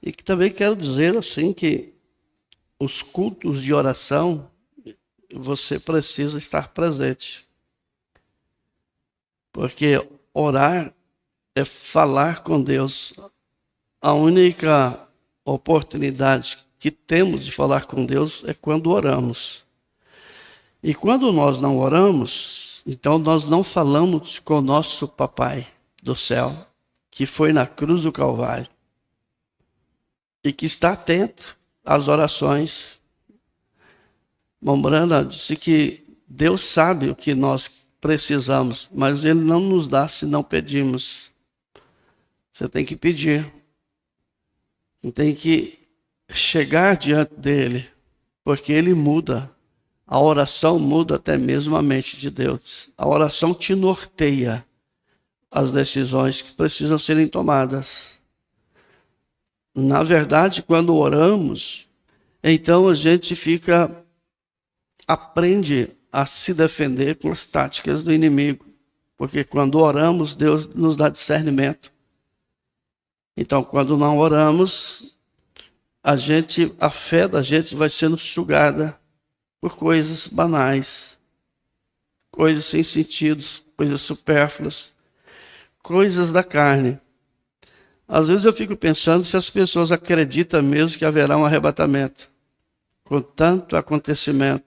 E que também quero dizer assim que os cultos de oração, você precisa estar presente. Porque orar é falar com Deus. A única oportunidade que temos de falar com Deus é quando oramos. E quando nós não oramos, então nós não falamos com o nosso Papai do céu, que foi na cruz do Calvário, e que está atento às orações. Mombrana disse que Deus sabe o que nós precisamos, mas Ele não nos dá se não pedimos. Você tem que pedir. Tem que chegar diante dEle, porque Ele muda. A oração muda até mesmo a mente de Deus. A oração te norteia as decisões que precisam serem tomadas. Na verdade, quando oramos, então a gente aprende a se defender com as táticas do inimigo. Porque quando oramos, Deus nos dá discernimento. Então, quando não oramos, a fé da gente vai sendo sugada por coisas banais, coisas sem sentido, coisas supérfluas, coisas da carne. Às vezes eu fico pensando se as pessoas acreditam mesmo que haverá um arrebatamento, com tanto acontecimento,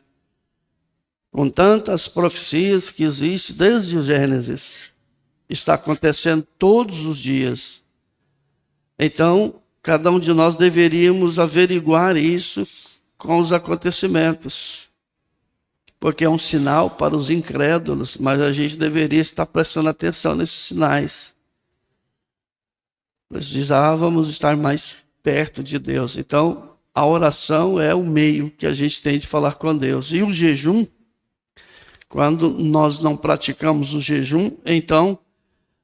com tantas profecias que existem desde o Gênesis, está acontecendo todos os dias. Então, cada um de nós deveríamos averiguar isso com os acontecimentos, porque é um sinal para os incrédulos, mas a gente deveria estar prestando atenção nesses sinais. Precisávamos estar mais perto de Deus. Então, a oração é o meio que a gente tem de falar com Deus. E o jejum, quando nós não praticamos o jejum, então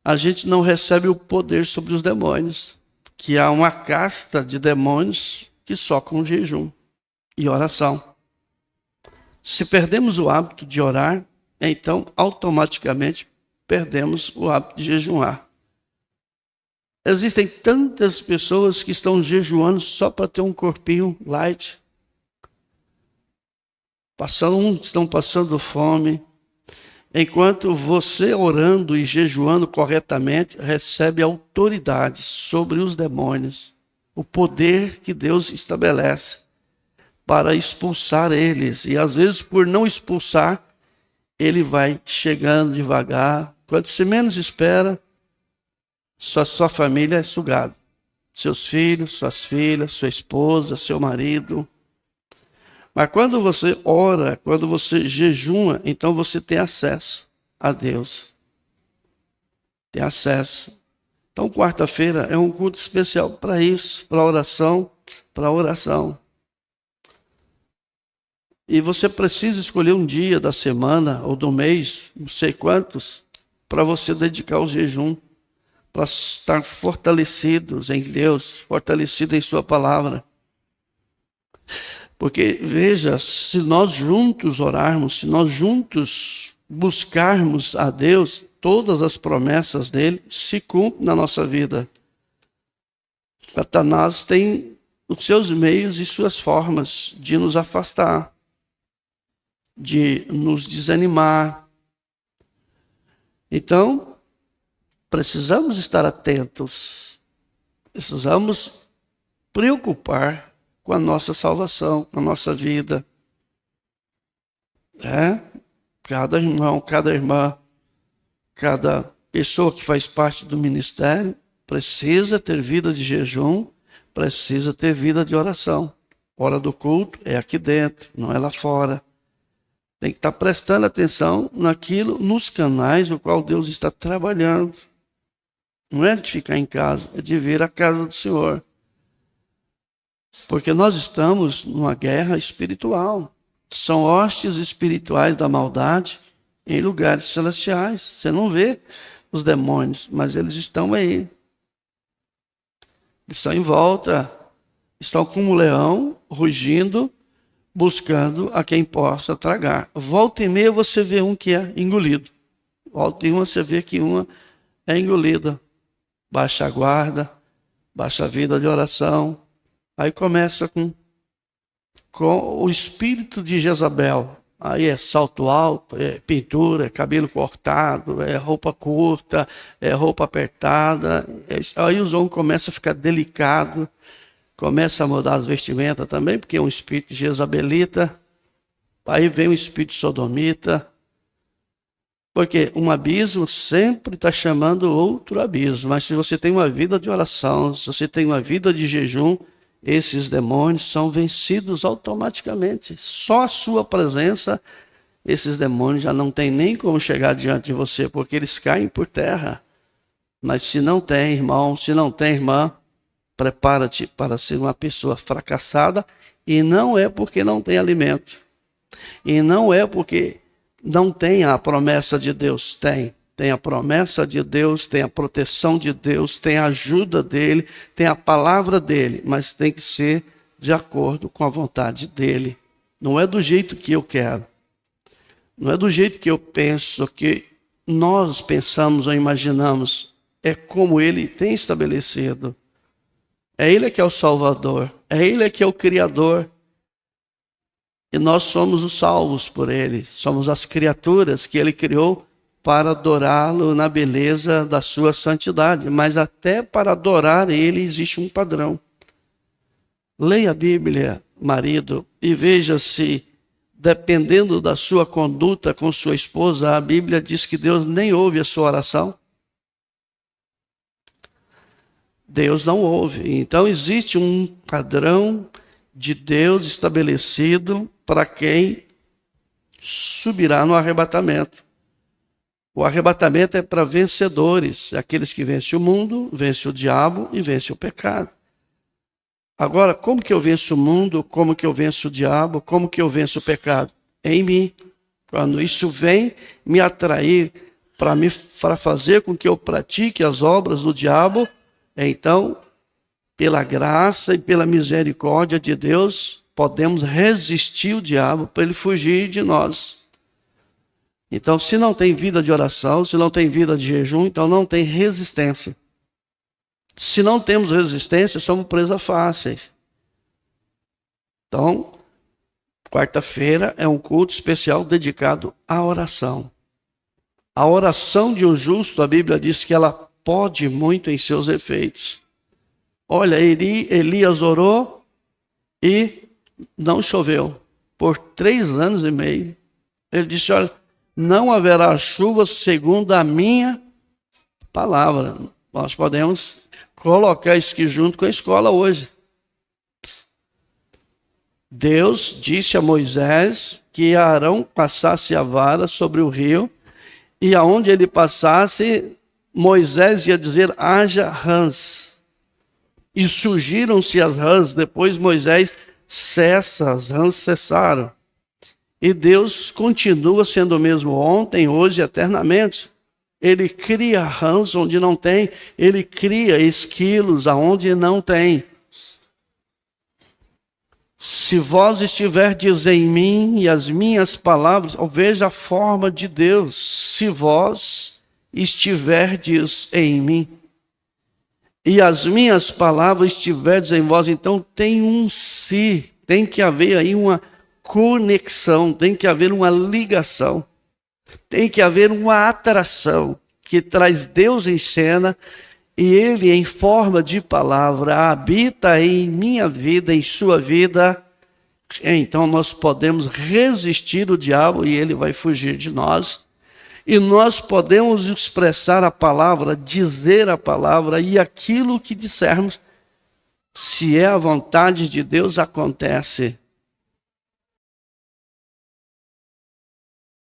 a gente não recebe o poder sobre os demônios, que há uma casta de demônios que só com jejum e oração. Se perdemos o hábito de orar, então automaticamente perdemos o hábito de jejuar. Existem tantas pessoas que estão jejuando só para ter um corpinho light. Estão passando fome. Enquanto você orando e jejuando corretamente, recebe autoridade sobre os demônios. O poder que Deus estabelece para expulsar eles. E às vezes, por não expulsar, ele vai chegando devagar. Quando você menos espera, sua família é sugada. Seus filhos, suas filhas, sua esposa, seu marido. Mas quando você ora, quando você jejuma, então você tem acesso a Deus. Tem acesso. Então, quarta-feira é um culto especial para isso, para oração, para oração. E você precisa escolher um dia da semana ou do mês, não sei quantos, para você dedicar ao jejum, para estar fortalecidos em Deus, fortalecidos em sua palavra. Porque, veja, se nós juntos orarmos, se nós juntos buscarmos a Deus, todas as promessas dele se cumprem na nossa vida. Satanás tem os seus meios e suas formas de nos afastar, de nos desanimar. Então, precisamos estar atentos, precisamos preocupar com a nossa salvação, com a nossa vida. Cada irmão, cada irmã, cada pessoa que faz parte do ministério precisa ter vida de jejum, precisa ter vida de oração. Hora do culto é aqui dentro, não é lá fora. Tem que estar prestando atenção naquilo, nos canais no qual Deus está trabalhando. Não é de ficar em casa, é de vir à casa do Senhor. Porque nós estamos numa guerra espiritual. São hostes espirituais da maldade em lugares celestiais. Você não vê os demônios, mas eles estão aí. Eles estão em volta, estão como um leão, rugindo, buscando a quem possa tragar. Volta e meia você vê um que é engolido. Volta e meia você vê que uma é engolida. Baixa a guarda, baixa a vida de oração. Aí começa com o espírito de Jezabel. Aí é salto alto, é pintura, é cabelo cortado, é roupa curta, é roupa apertada. Aí os homens começam a ficar delicados, começam a mudar as vestimentas também, porque é um espírito jezabelita. Aí vem um espírito sodomita. Porque um abismo sempre está chamando outro abismo. Mas se você tem uma vida de oração, se você tem uma vida de jejum, esses demônios são vencidos automaticamente. Só a sua presença, esses demônios já não tem nem como chegar diante de você, porque eles caem por terra. Mas se não tem irmão, se não tem irmã, prepara-te para ser uma pessoa fracassada, e não é porque não tem alimento. E não é porque não tem a promessa de Deus. Tem a promessa de Deus, tem a proteção de Deus, tem a ajuda dele, tem a palavra dele, mas tem que ser de acordo com a vontade dele. Não é do jeito que eu quero. Não é do jeito que eu penso, que nós pensamos ou imaginamos. É como ele tem estabelecido. É ele que é o Salvador. É ele que é o Criador. E nós somos os salvos por ele. Somos as criaturas que ele criou para adorá-lo na beleza da sua santidade. Mas até para adorar ele existe um padrão. Leia a Bíblia, marido, e veja se, dependendo da sua conduta com sua esposa, a Bíblia diz que Deus nem ouve a sua oração. Deus não ouve. Então existe um padrão de Deus estabelecido para quem subirá no arrebatamento. O arrebatamento é para vencedores, aqueles que vencem o mundo, vencem o diabo e vencem o pecado. Agora, como que eu venço o mundo? Como que eu venço o diabo? Como que eu venço o pecado? Em mim. Quando isso vem me atrair para fazer com que eu pratique as obras do diabo, então, pela graça e pela misericórdia de Deus, podemos resistir o diabo para ele fugir de nós. Então, se não tem vida de oração, se não tem vida de jejum, então não tem resistência. Se não temos resistência, somos presas fáceis. Então, quarta-feira é um culto especial dedicado à oração. A oração de um justo, a Bíblia diz que ela pode muito em seus efeitos. Olha, Elias orou e não choveu. Por 3 anos e meio. Ele disse, olha, não haverá chuva segundo a minha palavra. Nós podemos colocar isso aqui junto com a escola hoje. Deus disse a Moisés que Arão passasse a vara sobre o rio, e aonde ele passasse, Moisés ia dizer, haja rãs. E surgiram-se as rãs, depois Moisés cessa, as rãs cessaram. E Deus continua sendo o mesmo ontem, hoje e eternamente. Ele cria rãs onde não tem, ele cria esquilos aonde não tem. Se vós estiverdes em mim e as minhas palavras, veja a forma de Deus. Se vós estiverdes em mim e as minhas palavras estiverdes em vós, então tem um se, tem que haver aí uma conexão, tem que haver uma ligação, tem que haver uma atração que traz Deus em cena e ele em forma de palavra habita em minha vida, em sua vida. Então nós podemos resistir o diabo e ele vai fugir de nós. E nós podemos expressar a palavra, dizer a palavra e aquilo que dissermos, se é a vontade de Deus, acontece.